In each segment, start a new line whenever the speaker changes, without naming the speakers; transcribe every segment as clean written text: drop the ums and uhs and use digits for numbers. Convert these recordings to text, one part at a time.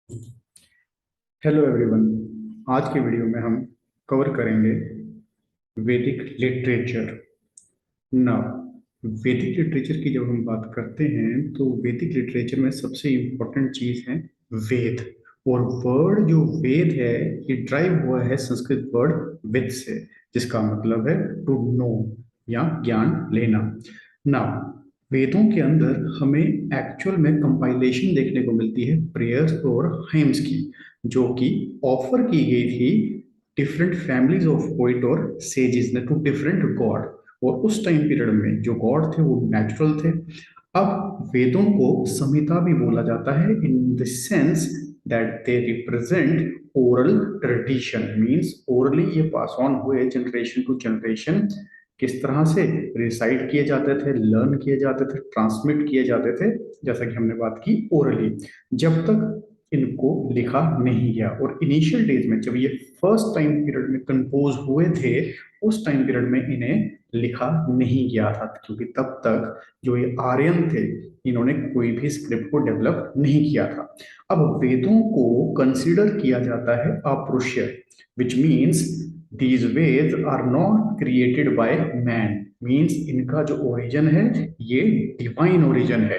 Hello everyone. आज की video में हम कवर करेंगे वैदिक लिटरेचर। नाउ वैदिक लिटरेचर की जब हम बात करते हैं तो वैदिक लिटरेचर में सबसे इम्पोर्टेंट चीज है वेद। और वर्ड जो वेद है ये ड्राइव हुआ है संस्कृत वर्ड विद से, जिसका मतलब है टू नो या ज्ञान लेना। नाउ वेदों के अंदर हमें एक्चुअल में कंपाइलेशन देखने को मिलती है प्रेयर्स और हाइम्स की, जो कि ऑफर की गई थी डिफरेंट फैमिलीज ऑफ पोइट और सेजेस ने टू डिफरेंट गॉड। और उस टाइम पीरियड में जो गॉड थे वो नेचुरल थे। अब वेदों को संहिता भी बोला जाता है in the sense that they represent oral tradition, means orally ये पास ऑन हुए जनरेशन टू जनरेशन। किस तरह से रिसाइट किए जाते थे, लर्न किए जाते थे, ट्रांसमिट किए जाते थे, जैसा कि हमने बात की ओरली, जब तक इनको लिखा नहीं गया। और इनिशियल डेज में जब ये फर्स्ट टाइम पीरियड में कंपोज हुए थे, उस टाइम पीरियड में इन्हें लिखा नहीं गया था, क्योंकि तब तक जो ये आर्यन थे इन्होंने कोई भी स्क्रिप्ट को डेवलप नहीं किया था। अब वेदों को कंसीडर किया जाता है अपरुष्य, which means these Veda are not created by man, means इनका जो ओरिजिन है ये डिवाइन ओरिजिन है।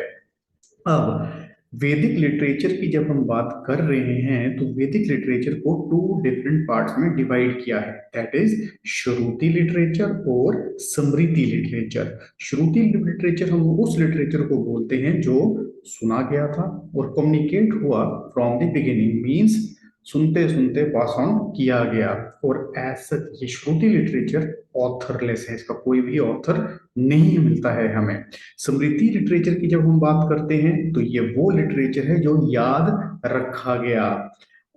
अब वैदिक लिटरेचर की जब हम बात कर रहे हैं तो वैदिक लिटरेचर को टू डिफरेंट पार्ट्स में डिवाइड किया है, दैट इज श्रुति लिटरेचर और स्मृति लिटरेचर। श्रुति लिटरेचर हम उस लिटरेचर को बोलते हैं जो सुना गया था और कम्युनिकेट हुआ फ्रॉम द बिगिनिंग, मींस सुनते सुनते पास ऑन किया गया। और ऐसा ये श्रुति लिटरेचर ऑथरलेस है, इसका कोई भी ऑथर नहीं मिलता है हमें। स्मृति लिटरेचर की जब हम बात करते हैं तो ये वो लिटरेचर है जो याद रखा गया।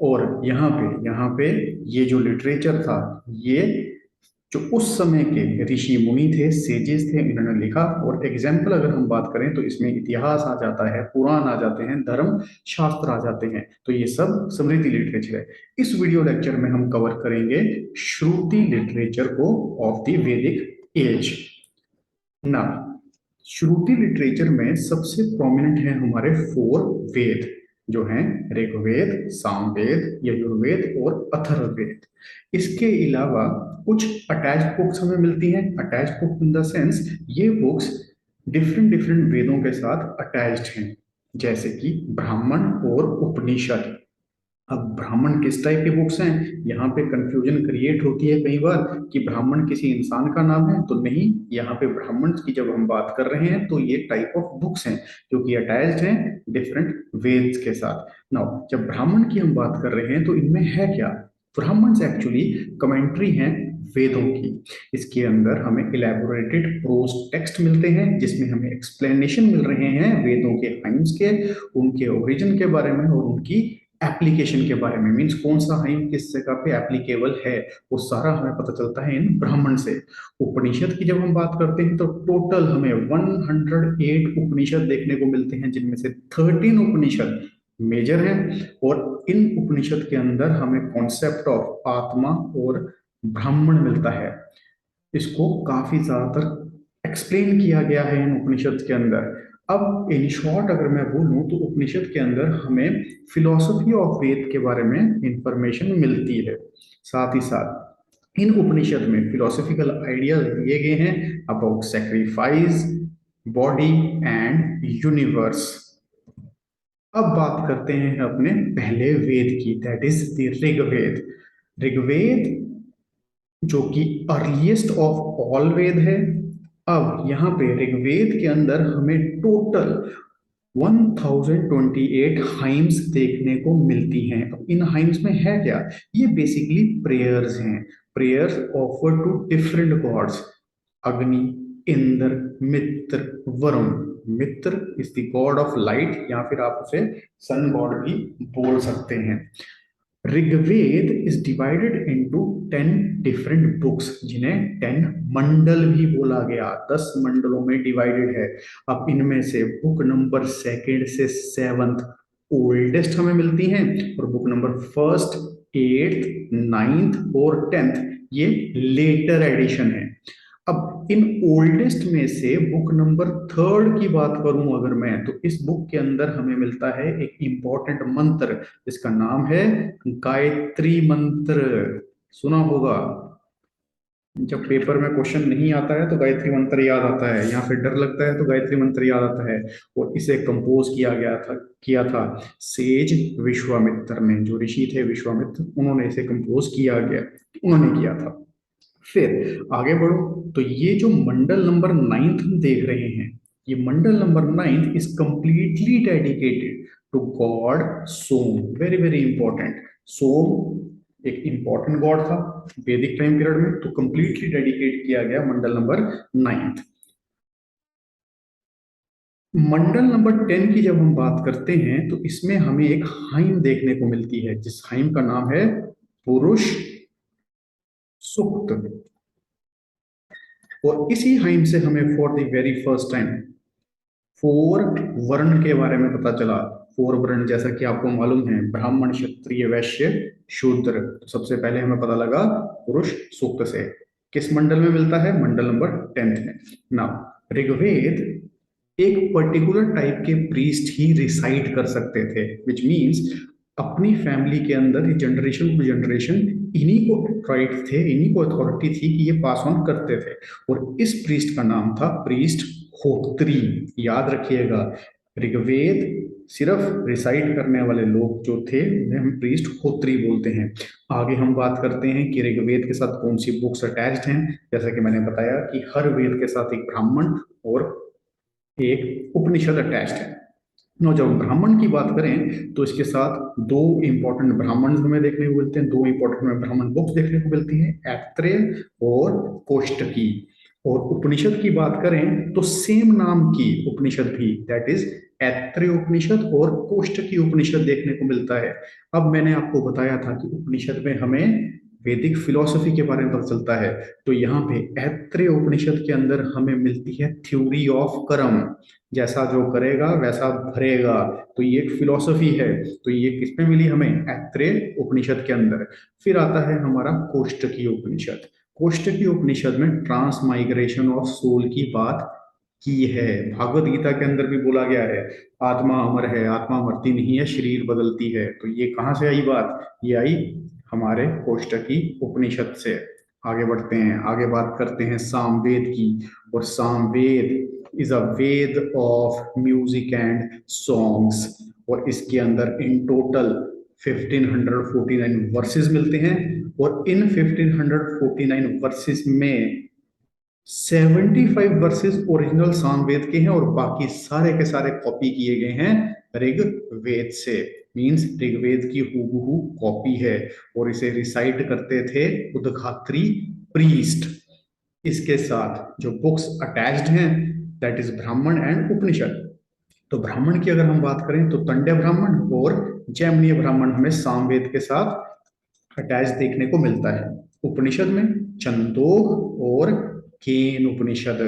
और यहाँ पे ये जो लिटरेचर था ये जो उस समय के ऋषि मुनि थे, सेजेस थे, इन्होंने लिखा। और एग्जाम्पल अगर हम बात करें तो इसमें इतिहास आ जाता है, पुराण आ जाते हैं, धर्म शास्त्र आ जाते हैं, तो ये सब स्मृति लिटरेचर है। इस वीडियो लेक्चर में हम कवर करेंगे श्रुति लिटरेचर को ऑफ द वैदिक एज। ना श्रुति लिटरेचर में सबसे प्रोमिनेंट है हमारे फोर वेद, जो हैं ऋग्वेद, सामवेद, यजुर्वेद और अथर्ववेद। इसके अलावा कुछ अटैच बुक्स हमें मिलती हैं। Attach book in the sense ये बुक्स डिफरेंट डिफरेंट वेदों के साथ अटैच्ड हैं, जैसे कि ब्राह्मण और उपनिषद। अब ब्राह्मण किस टाइप की बुक्स हैं, यहाँ पे कंफ्यूजन क्रिएट होती है कई बार कि ब्राह्मण किसी इंसान का नाम है, तो नहीं, यहाँ पे ब्राह्मण की जब हम बात कर रहे हैं तो ये टाइप ऑफ बुक्स हैं जो कि अटैच्ड हैं डिफरेंट वेद्स के साथ। नाउ जब ब्राह्मण की हम बात कर रहे हैं तो इनमें है क्या, ब्राह्मण एक्चुअली कमेंट्री हैं वेदों की। इसके अंदर हमें इलेबोरेटेड प्रोज टेक्स्ट मिलते हैं जिसमें हमें एक्सप्लेनेशन मिल रहे हैं वेदों के हाइम्स के, उनके ओरिजिन के बारे में और उनकी एप्लीकेशन के बारे में, मीन्स कौन सा हाइम किस जगह पे एप्लीकेबल है, वो सारा हमें पता चलता है इन ब्राह्मण से। उपनिषद की जब हम बात करते हैं तो टोटल हमें 108 उपनिषद देखने को मिलते हैं, जिनमें से 13 उपनिषद मेजर हैं। और इन उपनिषद के अंदर हमें कॉन्सेप्ट ऑफ आत्मा और ब्राह्मण मिलता है। इसको काफी ज्यादातर एक्सप्लेन किया गया है इन उपनिषद के अंदर। अब इन शॉर्ट अगर मैं बोलूं तो उपनिषद के अंदर हमें फिलॉसफी ऑफ वेद के बारे में इंफॉर्मेशन मिलती है। साथ ही साथ इन उपनिषद में फिलोसफिकल आइडियाज दिए गए हैं about sacrifice, body and universe. अब बात करते हैं अपने पहले वेद की, that is the Rigveda. Rigveda जो कि अर्लीस्ट ऑफ ऑल वेद है। अब यहाँ पे ऋग्वेद के अंदर हमें टोटल 1028 हाइम्स देखने को मिलती हैं। अब इन हाइम्स में है क्या, ये बेसिकली प्रेयर्स हैं, prayers offer to different gods. Agni, Indra, Mitra, Varuna. Mitra is the god of light या फिर आप उसे सन गॉड भी बोल सकते हैं। Rigveda is divided into 10 different books, जिन्हें 10 मंडल भी बोला गया, 10 मंडलों में डिवाइडेड है। अब इनमें से बुक नंबर सेकंड से सेवंथ ओल्डेस्ट हमें मिलती हैं, और book number first, eighth, ninth और टेंथ ये लेटर एडिशन है। अब इन ओल्डेस्ट में से बुक नंबर 3 की बात करूं अगर मैं, तो इस बुक के अंदर हमें मिलता है एक इंपॉर्टेंट मंत्र जिसका नाम है गायत्री मंत्र। सुना होगा। जब पेपर में क्वेश्चन नहीं आता है तो गायत्री मंत्र याद आता है, या फिर डर लगता है तो गायत्री मंत्र याद आता है। और इसे कंपोज किया था सेज विश्वामित्र ने। जो ऋषि थे विश्वामित्र, उन्होंने इसे कंपोज उन्होंने किया था। फिर आगे बढ़ो तो ये जो मंडल नंबर 9 हम देख रहे हैं, ये mandala number 9 is completely dedicated to god Soma. Very very important. Soma एक इंपॉर्टेंट गॉड था वैदिक टाइम पीरियड में, तो कंप्लीटली डेडिकेट किया गया मंडल नंबर 9। मंडल नंबर 10 की जब हम बात करते हैं तो इसमें हमें एक हाइम देखने को मिलती है, जिस हाइम का नाम है पुरुष सूक्त। और इसी हाइम से हमें for the very first time 4 वर्ण के बारे में पता चला। 4 वर्ण जैसा कि आपको मालूम है, ब्राह्मण क्षत्रिय वैश्य शूद्र। तो सबसे पहले हमें पता लगा पुरुष सूक्त से। किस मंडल में मिलता है? मंडल नंबर 10 में। नाउ ऋग्वेद एक पर्टिकुलर टाइप के प्रीस्ट ही रिसाइड कर सकते थे, विच मीन्स अपनी फैमिली के अंदर जनरेशन टू जनरेशन इन्हीं को राइट थे, इन्हीं को अथॉरिटी थी कि ये पास ऑन करते थे। और इस प्रीस्ट का नाम था प्रीस्ट होत्री। याद रखिएगा, ऋग्वेद सिर्फ रिसाइड करने वाले लोग जो थे उन्हें हम प्रीस्ट होत्री बोलते हैं। आगे हम बात करते हैं कि ऋग्वेद के साथ कौन सी बुक्स अटैच्ड हैं। जैसा कि मैंने बताया कि हर वेद के साथ एक ब्राह्मण और एक उपनिषद अटैच्ड है। नो, जब ब्राह्मण की बात करें तो इसके साथ 2 इंपॉर्टेंट ब्राह्मण हमें देखने को मिलते हैं, 2 इंपॉर्टेंट हमें ब्राह्मण बुक्स देखने को मिलती हैं, ऐत्रेय और कोष्टकी। और उपनिषद की बात करें तो सेम नाम की उपनिषद भी, दैट इज ऐत्रेय उपनिषद और कोष्टकी उपनिषद देखने को मिलता है। अब मैंने आपको बताया था कि उपनिषद में हमें वैदिक फिलॉसफी के बारे में पता चलता है, तो यहाँ पे ऐत्रेय उपनिषद के अंदर हमें मिलती है थ्योरी ऑफ कर्म। जैसा जो करेगा वैसा भरेगा, तो ये एक फिलॉसफी है। तो ये किस पे मिली हमें? ऐत्रेय उपनिषद के अंदर। फिर आता है हमारा कोष्टकी उपनिषद। कोष्टकी उपनिषद में ट्रांसमाइग्रेशन ऑफ सोल की बात की है। भागवत गीता के अंदर भी बोला गया है आत्मा अमर है, आत्मा मरती नहीं है, शरीर बदलती है। तो ये कहाँ से आई बात? ये आई हमारे कोष्टकी उपनिषद से। आगे बढ़ते हैं, आगे बात करते हैं सामवेद की। और Samaveda is a Veda of music and songs. और इसके अंदर इन टोटल 1549 वर्सेस मिलते हैं। और इन 1549 वर्सेस में 75 वर्सेस ओरिजिनल सामवेद के हैं और बाकी सारे के सारे कॉपी किए गए हैं ऋग्वेद से। मींस ऋग्वेद की हूबहू कॉपी है। और इसे रिसाइट करते थे उदघात्री प्रीस्ट। इसके साथ जो बुक्स अटैच्ड हैं, दैट इज ब्राह्मण एंड उपनिषद। तो ब्राह्मण की अगर हम बात करें तो तंड्य ब्राह्मण और जैमिनीय ब्राह्मण हमें सामवेद के साथ अटैच देखने को मिलता है। उपनिषद में छंदोग और केन उपनिषद।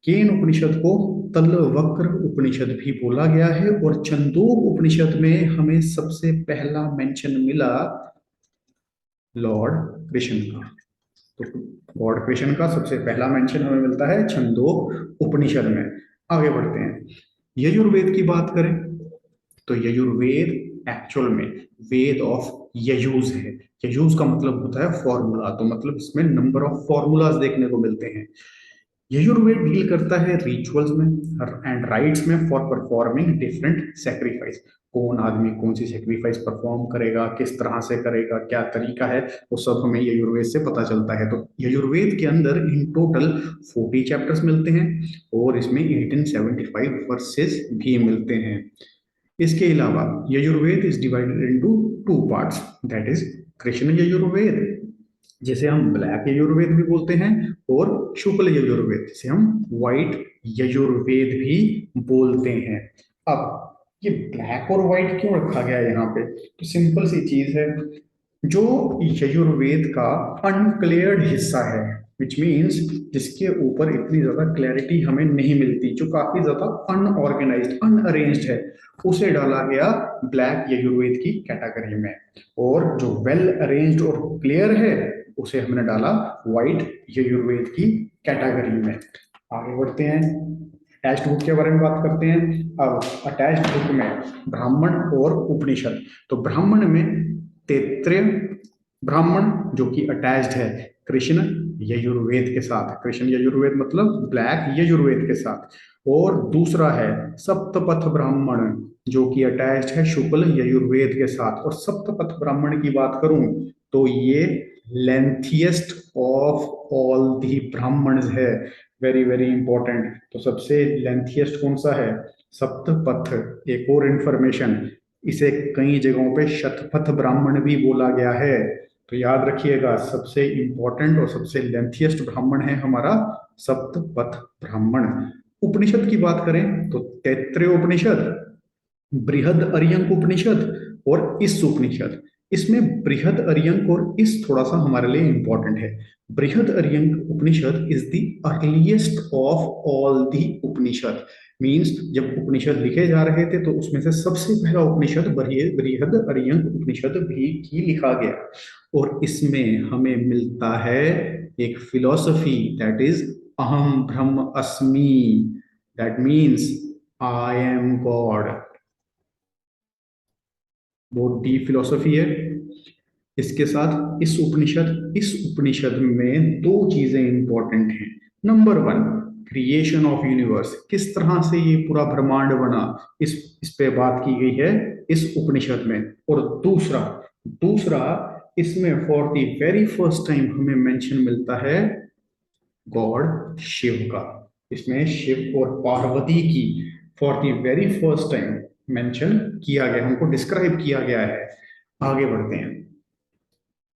केन उपनिषद को तलवक्र उपनिषद भी बोला गया है। और छंदोग उपनिषद में हमें सबसे पहला मेंशन मिला लॉर्ड कृष्ण का। तो लॉर्ड कृष्ण का सबसे पहला मेंशन हमें मिलता है छंदोग उपनिषद में। आगे बढ़ते हैं, यजुर्वेद की बात करें तो यजुर्वेद एक्चुअल में वेद ऑफ यजुज है। यजुज का मतलब होता है फॉर्मूला, तो मतलब इसमें नंबर ऑफ फॉर्मूलाज देखने को मिलते हैं। यजुर्वेद डील करता है रिचुअल्स में एंड राइट्स में फॉर परफॉर्मिंग डिफरेंट सेक्रीफाइस। कौन आदमी कौन सी सेक्रीफाइस परफॉर्म करेगा, किस तरह से करेगा, क्या तरीका है, वो सब हमें यजुर्वेद से पता चलता है। तो यजुर्वेद के अंदर इन टोटल 40 चैप्टर्स मिलते हैं और इसमें 1875 वर्सेस भी मिलते हैं। इसके अलावा Yajurveda is divided into 2 parts, that is Krishna Yajurveda जिसे हम ब्लैक यजुर्वेद भी बोलते हैं, और शुक्ल यजुर्वेद जिसे हम व्हाइट यजुर्वेद भी बोलते हैं। अब ये ब्लैक और व्हाइट क्यों रखा गया है यहाँ पे? तो सिंपल सी चीज है, जो यजुर्वेद का अनक्लियर्ड हिस्सा है, विच मीन्स जिसके ऊपर इतनी ज्यादा क्लैरिटी हमें नहीं मिलती, जो काफी ज्यादा अनऑर्गेनाइज्ड अनअरेंज्ड है, उसे डाला गया ब्लैक यजुर्वेद की कैटेगरी में। और जो वेल अरेंज्ड और क्लियर है उसे हमने डाला वाइट यजुर्वेद की कैटेगरी में। आगे बढ़ते हैं, अटैच्ड बुक के बारे में बात करते हैं। अब अटैच्ड बुक में ब्राह्मण और उपनिषद। तो ब्राह्मण में तैत्तिरीय ब्राह्मण जो कि अटैच्ड है कृष्ण यजुर्वेद के साथ, कृष्ण यजुर्वेद मतलब ब्लैक यजुर्वेद के साथ। और दूसरा है सप्तपथ ब्राह्मण जो कि अटैच्ड है शुक्ल यजुर्वेद के साथ। और सप्तपथ ब्राह्मण की बात करूं तो ये लेंथिएस्ट ऑफ ऑल दी ब्राह्मण्स है, वेरी वेरी इंपॉर्टेंट। तो सबसे लेंथिएस्ट कौन सा है? सप्तपथ। एक और इंफॉर्मेशन, इसे कई जगहों पे शतपथ ब्राह्मण भी बोला गया है। तो याद रखिएगा, सबसे इंपॉर्टेंट और सबसे लेंथिएस्ट ब्राह्मण है हमारा सप्तपथ ब्राह्मण। उपनिषद की बात करें तो तैत्तिरीय उपनिषद, बृहद अर्यंक उपनिषद और इस उपनिषद। इसमें बृहद अर्यंक और इस थोड़ा सा हमारे लिए इंपॉर्टेंट है। Brihadaranyaka Upanishad is the earliest of all the Upanishad. Means जब उपनिषद लिखे जा रहे थे तो उसमें से सबसे पहला उपनिषद बृहद अर्यंक उपनिषद भी ही लिखा गया। और इसमें हमें मिलता है एक फिलॉसफी, दैट इज अहम ब्रह्म अस्मि, that means I am God. बहुत डीप फिलोसफी है। इसके साथ इस उपनिषद में दो चीजें इंपॉर्टेंट हैं। Number one, creation of universe, किस तरह से ये पूरा ब्रह्मांड बना, इस पे बात की गई है इस उपनिषद में। और दूसरा दूसरा इसमें for the very first time हमें मेंशन मिलता है गॉड शिव का। इसमें शिव और पार्वती की for the very first time mention किया गया, हमको डिस्क्राइब किया गया है। आगे बढ़ते हैं,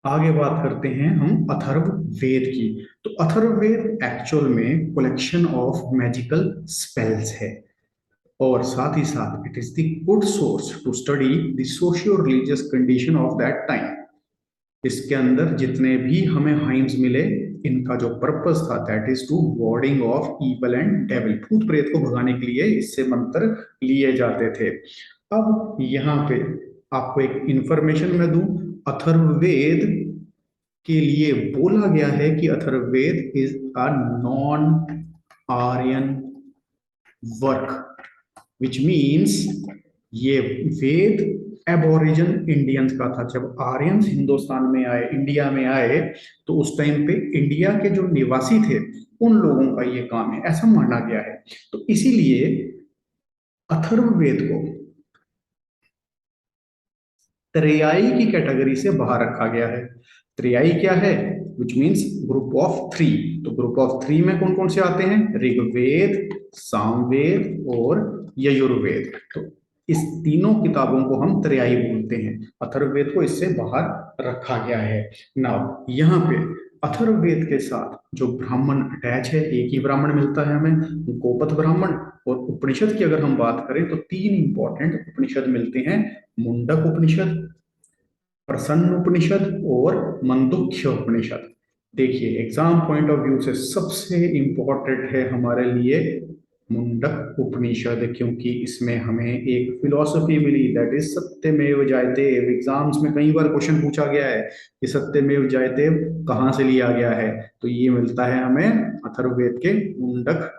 आगे बात करते हैं हम अथर्व वेद की। तो अथर्व वेद एक्चुअल में कलेक्शन ऑफ मैजिकल स्पेल्स है, और साथ ही साथ it is the good source to study the socio religious condition of that time. इसके अंदर जितने भी हमें हाइम्स मिले, इनका जो पर्पस था that is to warding off evil and devil, भूत प्रेत को भगाने के लिए इससे मंत्र लिए जाते थे। अब यहाँ पे आपको एक इंफॉर्मेशन मैं दूं, अथर्ववेद के लिए बोला गया है कि Atharvaveda is a non Aryan work, which means ये वेद एबोरिजन इंडियंस का था। जब आर्यंस हिंदुस्तान में आए, इंडिया में आए, तो उस टाइम पे इंडिया के जो निवासी थे उन लोगों का ये काम है, ऐसा माना गया है। तो इसीलिए अथर्ववेद को त्रेयाई की कैटेगरी से बाहर रखा गया है। त्रेयाई क्या है? Which means group of three. तो ग्रुप ऑफ थ्री में कौन कौन से आते हैं? ऋग्वेद, सामवेद और यजुर्वेद। तो इस तीनों किताबों को हम त्रेयाई बोलते हैं। अथर्ववेद को इससे बाहर रखा गया है। नाउ यहाँ पे अथर्ववेद के साथ जो ब्राह्मण अटैच है, एक ही ब्राह्मण मिलता है हमें, गोपथ ब्राह्मण। और उपनिषद की अगर हम बात करें तो तीन इंपॉर्टेंट उपनिषद मिलते हैं, मुंडक उपनिषद, प्रसन्न उपनिषद और मंदुख्य उपनिषद। देखिए एग्जाम पॉइंट ऑफ व्यू से सबसे इंपॉर्टेंट है हमारे लिए मुंडक उपनिषद, क्योंकि इसमें हमें एक फिलॉसफी मिली, दैट इज सत्यमेव जयते। एग्जाम्स में कई बार क्वेश्चन पूछा गया है कि सत्यमेव जयते कहाँ से लिया गया है, तो ये मिलता है हमें अथर्ववेद के मुंडक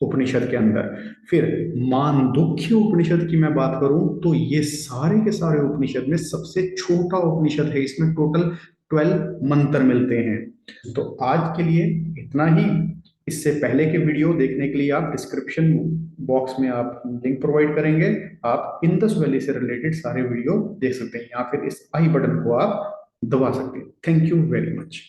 उपनिषद के अंदर। फिर मांडुक्य उपनिषद की मैं बात करूं तो ये सारे के सारे उपनिषद में सबसे छोटा उपनिषद है, इसमें टोटल 12 मंत्र मिलते हैं। तो आज के लिए इतना ही। इससे पहले के वीडियो देखने के लिए आप डिस्क्रिप्शन बॉक्स में आप लिंक प्रोवाइड करेंगे, आप इंडस वैली से रिलेटेड सारे वीडियो देख सकते हैं, या फिर इस आई बटन को आप दबा सकते हैं। Thank you very much.